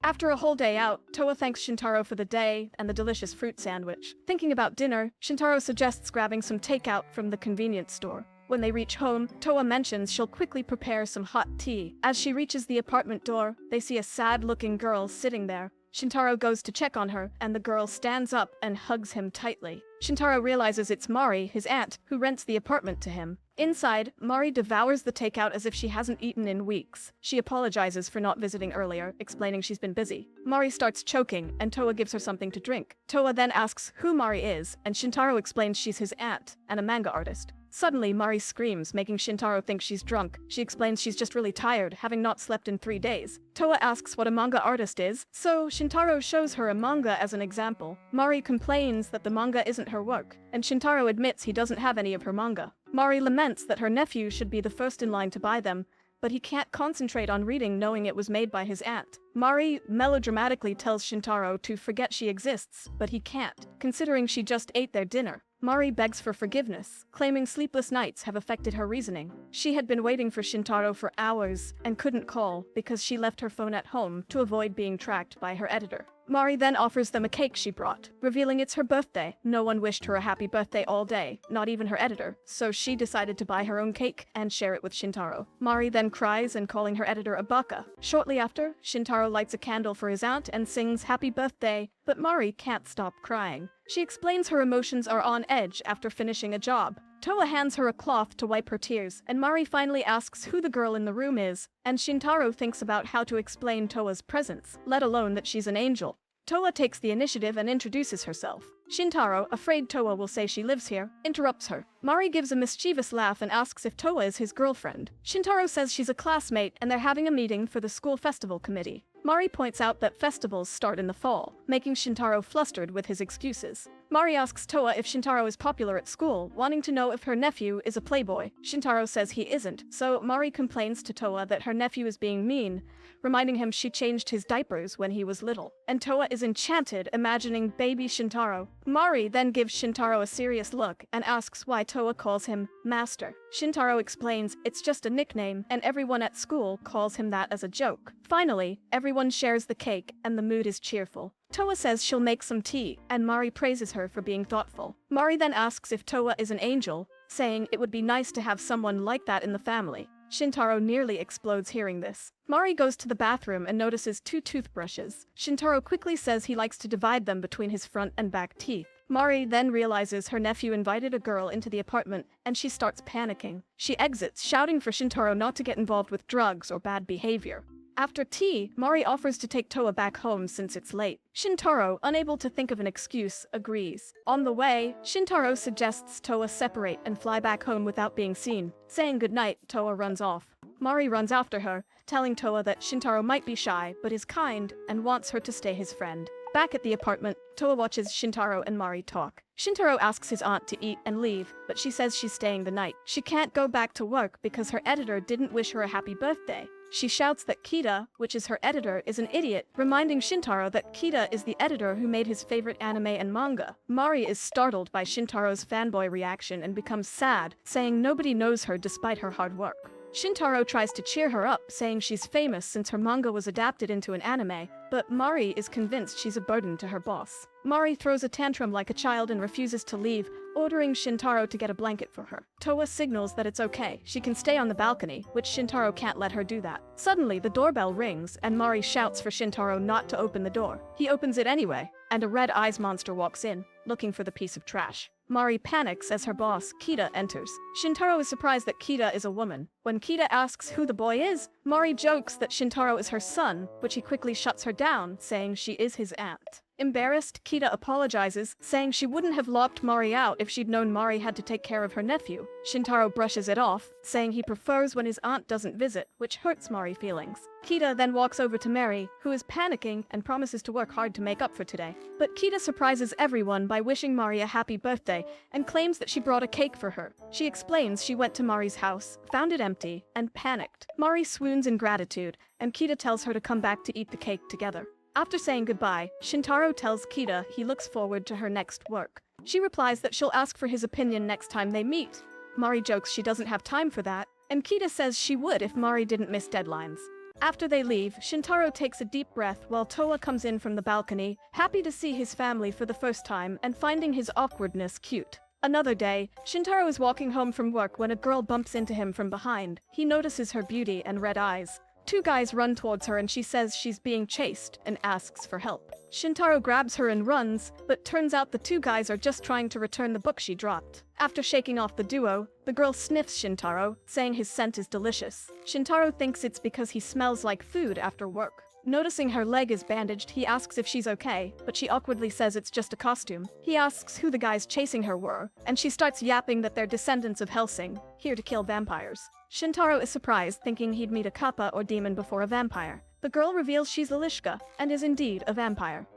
After a whole day out, Towa thanks Shintarō for the day and the delicious fruit sandwich. Thinking about dinner, Shintarō suggests grabbing some takeout from the convenience store. When they reach home, Towa mentions she'll quickly prepare some hot tea. As she reaches the apartment door, they see a sad-looking girl sitting there. Shintarō goes to check on her, and the girl stands up and hugs him tightly. Shintarō realizes it's Mari, his aunt, who rents the apartment to him. Inside, Mari devours the takeout as if she hasn't eaten in weeks. She apologizes for not visiting earlier, explaining she's been busy. Mari starts choking, and Towa gives her something to drink. Towa then asks who Mari is, and Shintarō explains she's his aunt and a manga artist. Suddenly, Mari screams, making Shintarō think she's drunk. She explains she's just really tired, having not slept in 3 days. Towa asks what a manga artist is, so Shintarō shows her a manga as an example. Mari complains that the manga isn't her work, and Shintarō admits he doesn't have any of her manga. Mari laments that her nephew should be the first in line to buy them, but he can't concentrate on reading knowing it was made by his aunt. Mari melodramatically tells Shintarō to forget she exists, but he can't, considering she just ate their dinner. Mari begs for forgiveness, claiming sleepless nights have affected her reasoning. She had been waiting for Shintarō for hours and couldn't call because she left her phone at home to avoid being tracked by her editor. Mari then offers them a cake she brought, revealing it's her birthday. No one wished her a happy birthday all day, not even her editor, so she decided to buy her own cake and share it with Shintarō. Mari then cries and calling her editor a baka. Shortly after, Shintarō lights a candle for his aunt and sings happy birthday, but Mari can't stop crying. She explains her emotions are on edge after finishing a job. Towa hands her a cloth to wipe her tears, and Mari finally asks who the girl in the room is, and Shintarō thinks about how to explain Towa's presence, let alone that she's an angel. Towa takes the initiative and introduces herself. Shintarō, afraid Towa will say she lives here, interrupts her. Mari gives a mischievous laugh and asks if Towa is his girlfriend. Shintarō says she's a classmate and they're having a meeting for the school festival committee. Mari points out that festivals start in the fall, making Shintarō flustered with his excuses. Mari asks Towa if Shintarō is popular at school, wanting to know if her nephew is a playboy. Shintarō says he isn't, so Mari complains to Towa that her nephew is being mean, reminding him she changed his diapers when he was little. And Towa is enchanted, imagining baby Shintarō. Mari then gives Shintarō a serious look and asks why Towa calls him Master. Shintarō explains it's just a nickname, and everyone at school calls him that as a joke. Finally, everyone shares the cake and the mood is cheerful. Towa says she'll make some tea, and Mari praises her for being thoughtful. Mari then asks if Towa is an angel, saying it would be nice to have someone like that in the family. Shintarō nearly explodes hearing this. Mari goes to the bathroom and notices 2 toothbrushes. Shintarō quickly says he likes to divide them between his front and back teeth. Mari then realizes her nephew invited a girl into the apartment, and she starts panicking. She exits, shouting for Shintarō not to get involved with drugs or bad behavior. After tea, Mari offers to take Towa back home since it's late. Shintarō, unable to think of an excuse, agrees. On the way, Shintarō suggests Towa separate and fly back home without being seen. Saying goodnight, Towa runs off. Mari runs after her, telling Towa that Shintarō might be shy but is kind and wants her to stay his friend. Back at the apartment, Towa watches Shintarō and Mari talk. Shintarō asks his aunt to eat and leave, but she says she's staying the night. She can't go back to work because her editor didn't wish her a happy birthday. She shouts that Kita, which is her editor, is an idiot, reminding Shintarō that Kita is the editor who made his favorite anime and manga. Mari is startled by Shintaro's fanboy reaction and becomes sad, saying nobody knows her despite her hard work. Shintarō tries to cheer her up, saying she's famous since her manga was adapted into an anime, but Mari is convinced she's a burden to her boss. Mari throws a tantrum like a child and refuses to leave, ordering Shintarō to get a blanket for her. Towa signals that it's okay, she can stay on the balcony, which Shintarō can't let her do that. Suddenly, the doorbell rings, and Mari shouts for Shintarō not to open the door. He opens it anyway, and a red eyes monster walks in, looking for the piece of trash. Mari panics as her boss, Kita, enters. Shintarō is surprised that Kita is a woman. When Kita asks who the boy is, Mari jokes that Shintarō is her son, which he quickly shuts her down, saying she is his aunt. Embarrassed, Kita apologizes, saying she wouldn't have locked Mari out if she'd known Mari had to take care of her nephew. Shintarō brushes it off, saying he prefers when his aunt doesn't visit, which hurts Mari's feelings. Kita then walks over to Mary, who is panicking and promises to work hard to make up for today. But Kita surprises everyone by wishing Mari a happy birthday and claims that she brought a cake for her. She explains she went to Mari's house, found it empty, and panicked. Mari swoons in gratitude, and Kita tells her to come back to eat the cake together. After saying goodbye, Shintarō tells Kita he looks forward to her next work. She replies that she'll ask for his opinion next time they meet. Mari jokes she doesn't have time for that, and Kita says she would if Mari didn't miss deadlines. After they leave, Shintarō takes a deep breath while Towa comes in from the balcony, happy to see his family for the first time and finding his awkwardness cute. Another day, Shintarō is walking home from work when a girl bumps into him from behind. He notices her beauty and red eyes. Two guys run towards her and she says she's being chased and asks for help. Shintarō grabs her and runs, but turns out the two guys are just trying to return the book she dropped. After shaking off the duo, the girl sniffs Shintarō, saying his scent is delicious. Shintarō thinks it's because he smells like food after work. Noticing her leg is bandaged, he asks if she's okay, but she awkwardly says it's just a costume. He asks who the guys chasing her were, and she starts yapping that they're descendants of Helsing, here to kill vampires. Shintarō is surprised, thinking he'd meet a kappa or demon before a vampire. The girl reveals she's Alishka, and is indeed a vampire.